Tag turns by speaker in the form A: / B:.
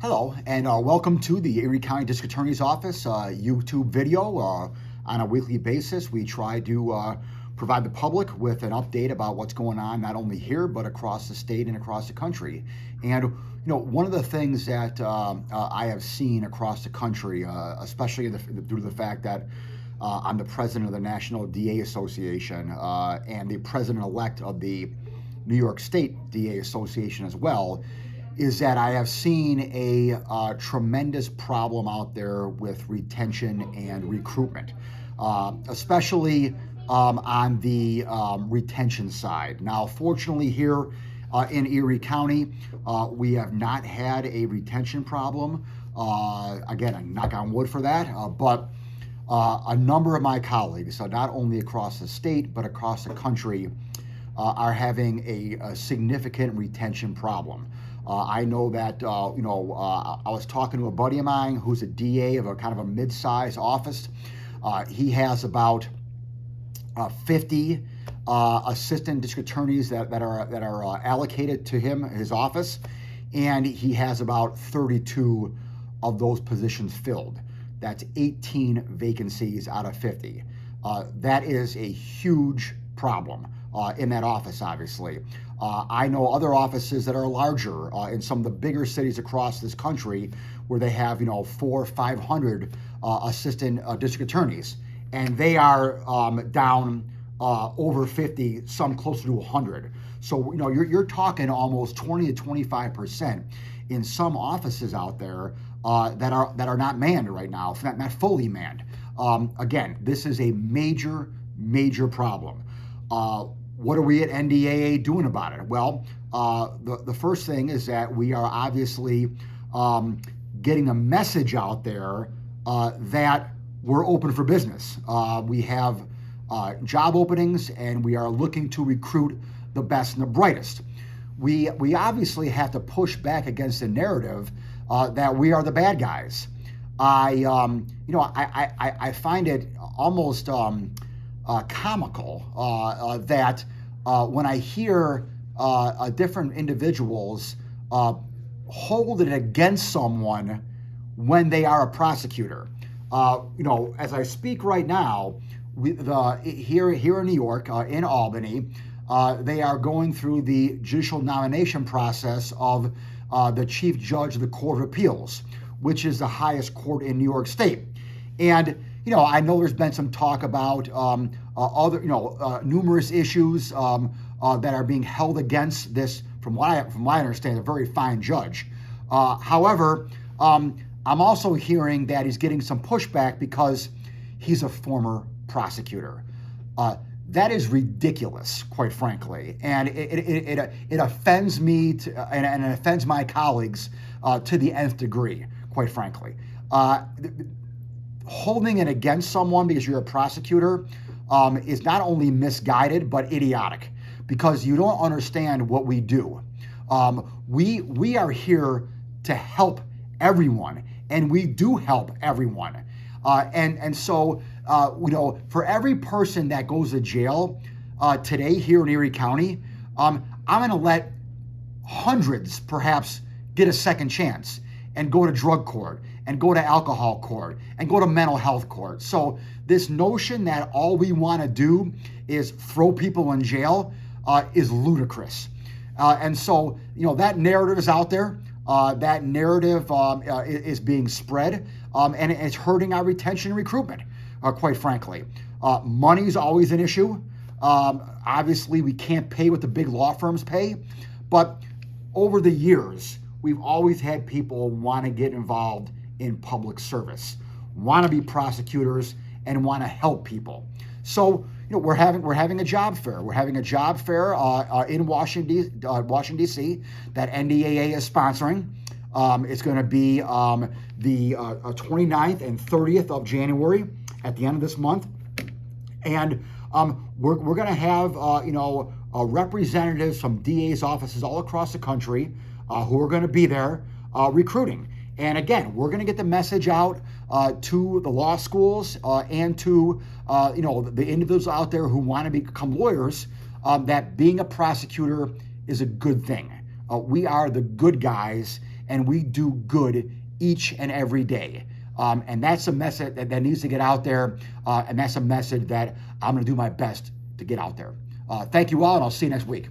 A: Hello, and welcome to the Erie County District Attorney's Office YouTube video. On a weekly basis, we try to provide the public with an update about what's going on, not only here, but across the state and across the country. And, one of the things that I have seen across the country, especially due to the fact that I'm the president of the National DA Association and the president-elect of the New York State DA Association as well, is that I have seen a tremendous problem out there with retention and recruitment, especially on the retention side. Now, fortunately here in Erie County, we have not had a retention problem. Again, I knock on wood for that, but a number of my colleagues, not only across the state, but across the country, are having a significant retention problem. I know that, I was talking to a buddy of mine who's a DA of a kind of a mid-sized office. He has about 50 assistant district attorneys that are allocated to him, his office, and he has about 32 of those positions filled. That's 18 vacancies out of 50. That is a huge problem in that office, obviously. I know other offices that are larger in some of the bigger cities across this country where they have, 400 or 500 assistant district attorneys, and they are down over 50, some closer to 100. So, you're talking almost 20 to 25% in some offices out there that are not manned right now, not fully manned. Again, this is a major problem. What are we at NDAA doing about it? Well, the first thing is that we are obviously getting a message out there that we're open for business. We have job openings, and we are looking to recruit the best and the brightest. We obviously have to push back against the narrative that we are the bad guys. I find it almost comical that when I hear different individuals hold it against someone when they are a prosecutor. As I speak right now, here in New York, in Albany, they are going through the judicial nomination process of the Chief Judge of the Court of Appeals, which is the highest court in New York State. And I know there's been some talk about other, numerous issues that are being held against this, from what I understand, a very fine judge. However, I'm also hearing that he's getting some pushback because he's a former prosecutor. That is ridiculous, quite frankly, and it offends me and it offends my colleagues to the nth degree, quite frankly. Holding it against someone because you're a prosecutor is not only misguided, but idiotic, because you don't understand what we do. We are here to help everyone, and we do help everyone. So for every person that goes to jail today here in Erie County, I'm going to let hundreds perhaps get a second chance and go to drug court and go to alcohol court and go to mental health court. So this notion that all we want to do is throw people in jail is ludicrous. And so, that narrative is out there. That narrative is being spread, and it's hurting our retention and recruitment, quite frankly. Money is always an issue. Obviously, we can't pay what the big law firms pay, but over the years, we've always had people want to get involved in public service, want to be prosecutors, and want to help people. So, we're having a job fair. We're having a job fair in Washington, D.C. that NDAA is sponsoring. It's going to be the 29th and 30th of January at the end of this month, and we're going to have representatives from DA's offices all across the country who are going to be there recruiting. And again, we're going to get the message out to the law schools and to the individuals out there who want to become lawyers that being a prosecutor is a good thing. We are the good guys, and we do good each and every day. And that's a message that needs to get out there, and that's a message that I'm going to do my best to get out there. Thank you all, and I'll see you next week.